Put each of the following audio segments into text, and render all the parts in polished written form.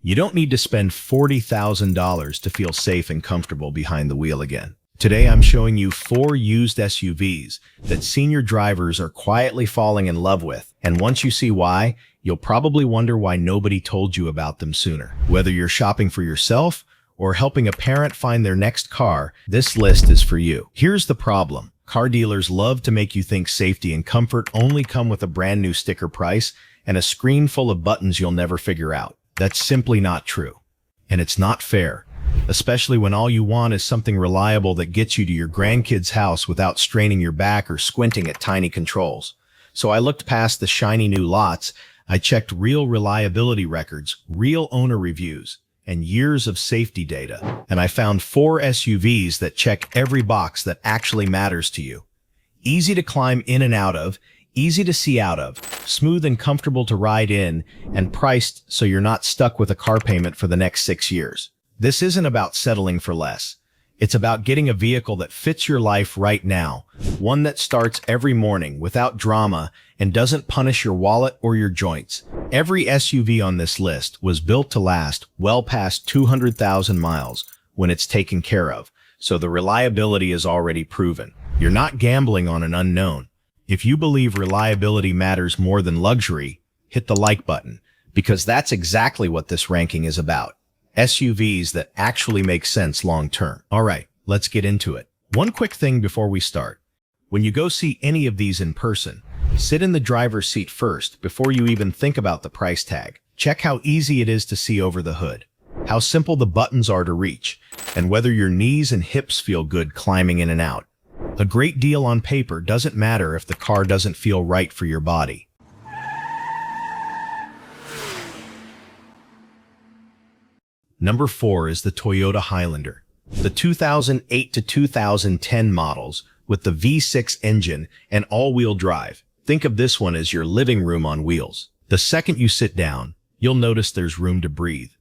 You don't need to spend $40,000 to feel safe and comfortable behind the wheel again. Today I'm showing you 4 used SUVs that senior drivers are quietly falling in love with. And once you see why, you'll probably wonder why nobody told you about them sooner. Whether you're shopping for yourself or helping a parent find their next car, this list is for you. Here's the problem. Car dealers love to make you think safety and comfort only come with a brand new sticker price and a screen full of buttons you'll never figure out. That's simply not true. And it's not fair, especially when all you want is something reliable that gets you to your grandkid's house without straining your back or squinting at tiny controls. So I looked past the shiny new lots. I checked real reliability records, real owner reviews, and years of safety data. And I found 4 SUVs that check every box that actually matters to you. Easy to climb in and out of, easy to see out of, smooth and comfortable to ride in, and priced so you're not stuck with a car payment for the next 6 years. This isn't about settling for less. It's about getting a vehicle that fits your life right now, one that starts every morning without drama and doesn't punish your wallet or your joints. Every SUV on this list was built to last well past 200,000 miles when it's taken care of, so the reliability is already proven. You're not gambling on an unknown. If you believe reliability matters more than luxury, hit the like button, because that's exactly what this ranking is about. SUVs that actually make sense long-term. All right, let's get into it. One quick thing before we start. When you go see any of these in person, sit in the driver's seat first before you even think about the price tag. Check how easy it is to see over the hood, how simple the buttons are to reach, and whether your knees and hips feel good climbing in and out. A great deal on paper doesn't matter if the car doesn't feel right for your body. Number 4 is the Toyota Highlander. The 2008 to 2010 models with the V6 engine and all-wheel drive. Think of this one as your living room on wheels. The second you sit down, you'll notice there's room to breathe.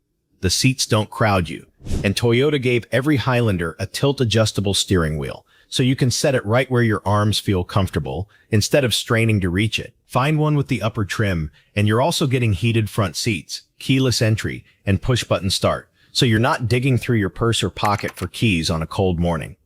The seats don't crowd you. And Toyota gave every Highlander a tilt-adjustable steering wheel, so you can set it right where your arms feel comfortable instead of straining to reach it. Find one with the upper trim, and you're also getting heated front seats, keyless entry, and push-button start, so you're not digging through your purse or pocket for keys on a cold morning.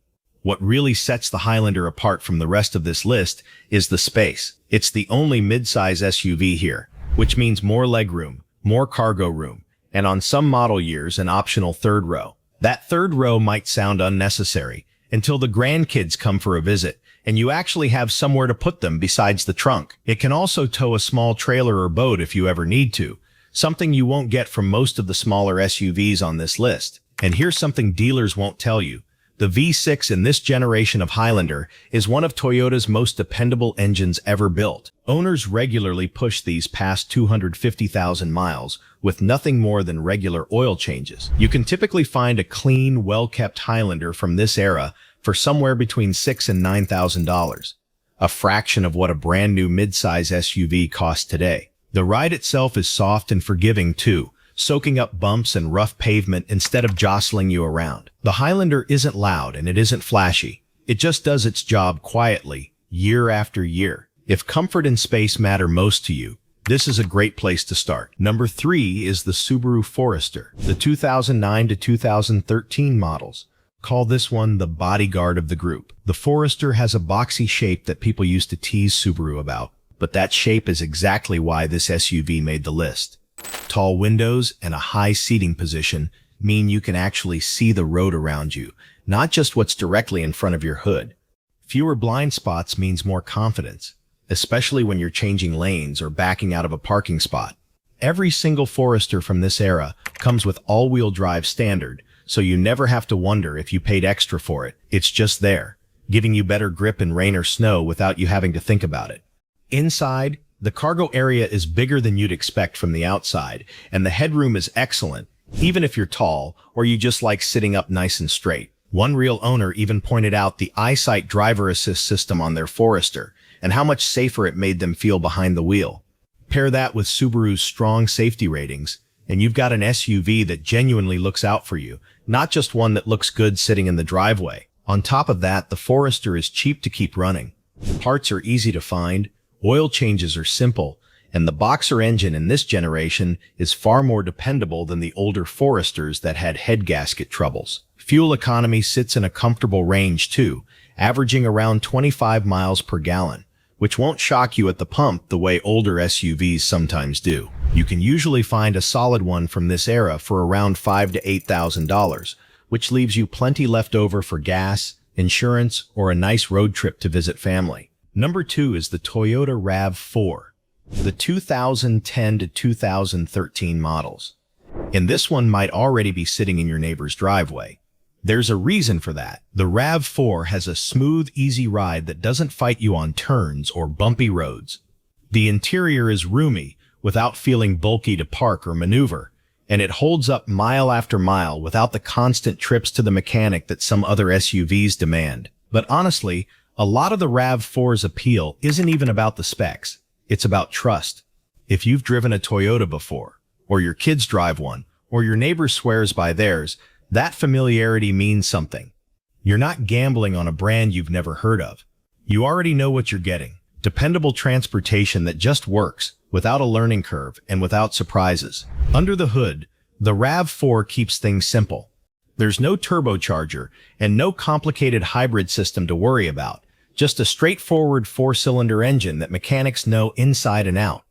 What really sets the Highlander apart from the rest of this list is the space. It's the only midsize SUV here, which means more legroom, more cargo room, and on some model years, an optional third row. That third row might sound unnecessary until the grandkids come for a visit, and you actually have somewhere to put them besides the trunk. It can also tow a small trailer or boat if you ever need to, something you won't get from most of the smaller SUVs on this list. And here's something dealers won't tell you. The V6 in this generation of Highlander is one of Toyota's most dependable engines ever built. Owners regularly push these past 250,000 miles with nothing more than regular oil changes. You can typically find a clean, well-kept Highlander from this era for somewhere between $6,000 and $9,000, a fraction of what a brand new midsize SUV costs today. The ride itself is soft and forgiving too, soaking up bumps and rough pavement instead of jostling you around. The Highlander isn't loud and it isn't flashy. It just does its job quietly, year after year. If comfort and space matter most to you, this is a great place to start. Number 3 is the Subaru Forester. The 2009 to 2013 models call this one the bodyguard of the group. The Forester has a boxy shape that people used to tease Subaru about, but that shape is exactly why this SUV made the list. Tall windows and a high seating position mean you can actually see the road around you, not just what's directly in front of your hood. Fewer blind spots means more confidence, especially when you're changing lanes or backing out of a parking spot. Every single Forester from this era comes with all-wheel drive standard, so you never have to wonder if you paid extra for it. It's just there, giving you better grip in rain or snow without you having to think about it. Inside, the cargo area is bigger than you'd expect from the outside, and the headroom is excellent, even if you're tall or you just like sitting up nice and straight. One real owner even pointed out the EyeSight driver assist system on their Forester and how much safer it made them feel behind the wheel. Pair that with Subaru's strong safety ratings, and you've got an SUV that genuinely looks out for you, not just one that looks good sitting in the driveway. On top of that, the Forester is cheap to keep running. Parts are easy to find, oil changes are simple, and the boxer engine in this generation is far more dependable than the older Foresters that had head gasket troubles. Fuel economy sits in a comfortable range too, averaging around 25 miles per gallon, which won't shock you at the pump the way older SUVs sometimes do. You can usually find a solid one from this era for around $5,000 to $8,000, which leaves you plenty left over for gas, insurance, or a nice road trip to visit family. Number 2 is the Toyota RAV4, the 2010 to 2013 models. And this one might already be sitting in your neighbor's driveway. There's a reason for that. The RAV4 has a smooth, easy ride that doesn't fight you on turns or bumpy roads. The interior is roomy, without feeling bulky to park or maneuver, and it holds up mile after mile without the constant trips to the mechanic that some other SUVs demand. But honestly, a lot of the RAV4's appeal isn't even about the specs. It's about trust. If you've driven a Toyota before, or your kids drive one, or your neighbor swears by theirs, that familiarity means something. You're not gambling on a brand you've never heard of. You already know what you're getting. Dependable transportation that just works, without a learning curve and without surprises. Under the hood, the RAV4 keeps things simple. There's no turbocharger and no complicated hybrid system to worry about, just a straightforward 4-cylinder engine that mechanics know inside and out.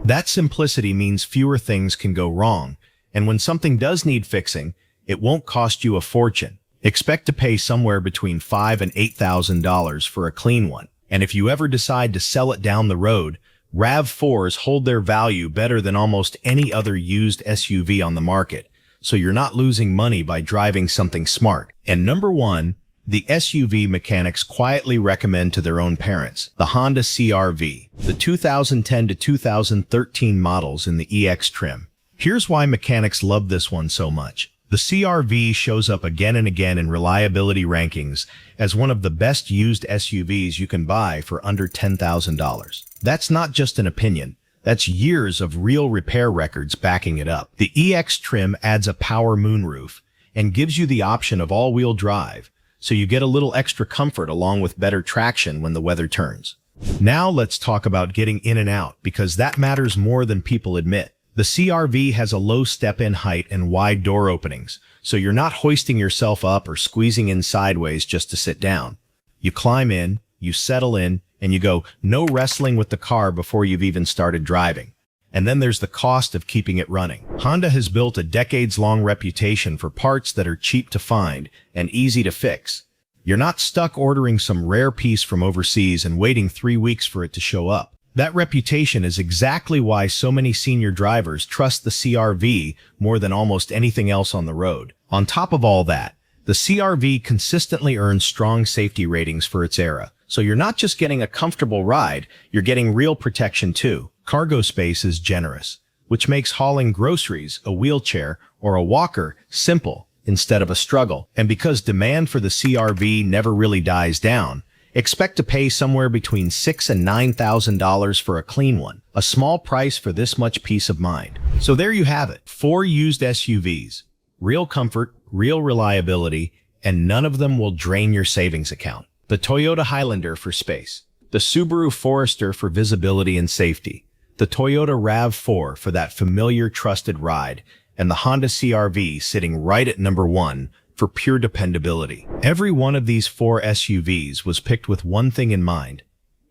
That simplicity means fewer things can go wrong, and when something does need fixing, it won't cost you a fortune. Expect to pay somewhere between $5,000 and $8,000 for a clean one. And if you ever decide to sell it down the road, RAV4s hold their value better than almost any other used SUV on the market, so you're not losing money by driving something smart. And number 1, the SUV mechanics quietly recommend to their own parents, the Honda CR-V, the 2010 to 2013 models in the EX trim. Here's why mechanics love this one so much. The CR-V shows up again and again in reliability rankings as one of the best used SUVs you can buy for under $10,000. That's not just an opinion. That's years of real repair records backing it up. The EX trim adds a power moonroof and gives you the option of all-wheel drive, so you get a little extra comfort along with better traction when the weather turns. Now let's talk about getting in and out, because that matters more than people admit. The CR-V has a low step-in height and wide door openings, so you're not hoisting yourself up or squeezing in sideways just to sit down. You climb in, you settle in, and you go, no wrestling with the car before you've even started driving. And then there's the cost of keeping it running. Honda has built a decades-long reputation for parts that are cheap to find and easy to fix. You're not stuck ordering some rare piece from overseas and waiting 3 weeks for it to show up. That reputation is exactly why so many senior drivers trust the CR-V more than almost anything else on the road. On top of all that, the CR-V consistently earns strong safety ratings for its era. So you're not just getting a comfortable ride, you're getting real protection too. Cargo space is generous, which makes hauling groceries, a wheelchair, or a walker simple instead of a struggle. And because demand for the CR-V never really dies down, expect to pay somewhere between $6,000 and $9,000 for a clean one, a small price for this much peace of mind. So there you have it, 4 used SUVs, real comfort, real reliability, and none of them will drain your savings account. The Toyota Highlander for space, the Subaru Forester for visibility and safety, the Toyota RAV4 for that familiar, trusted ride, and the Honda CR-V sitting right at number 1 for pure dependability. Every one of these 4 SUVs was picked with one thing in mind: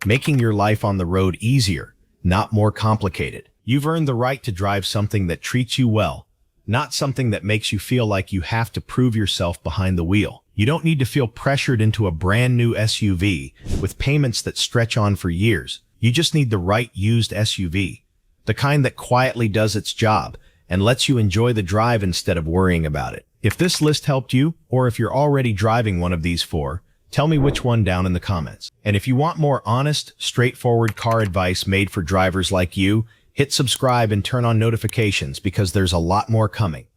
making your life on the road easier, not more complicated. You've earned the right to drive something that treats you well, not something that makes you feel like you have to prove yourself behind the wheel. You don't need to feel pressured into a brand new SUV with payments that stretch on for years. You just need the right used SUV, the kind that quietly does its job and lets you enjoy the drive instead of worrying about it. If this list helped you, or if you're already driving one of these 4, tell me which one down in the comments. And if you want more honest, straightforward car advice made for drivers like you, hit subscribe and turn on notifications, because there's a lot more coming.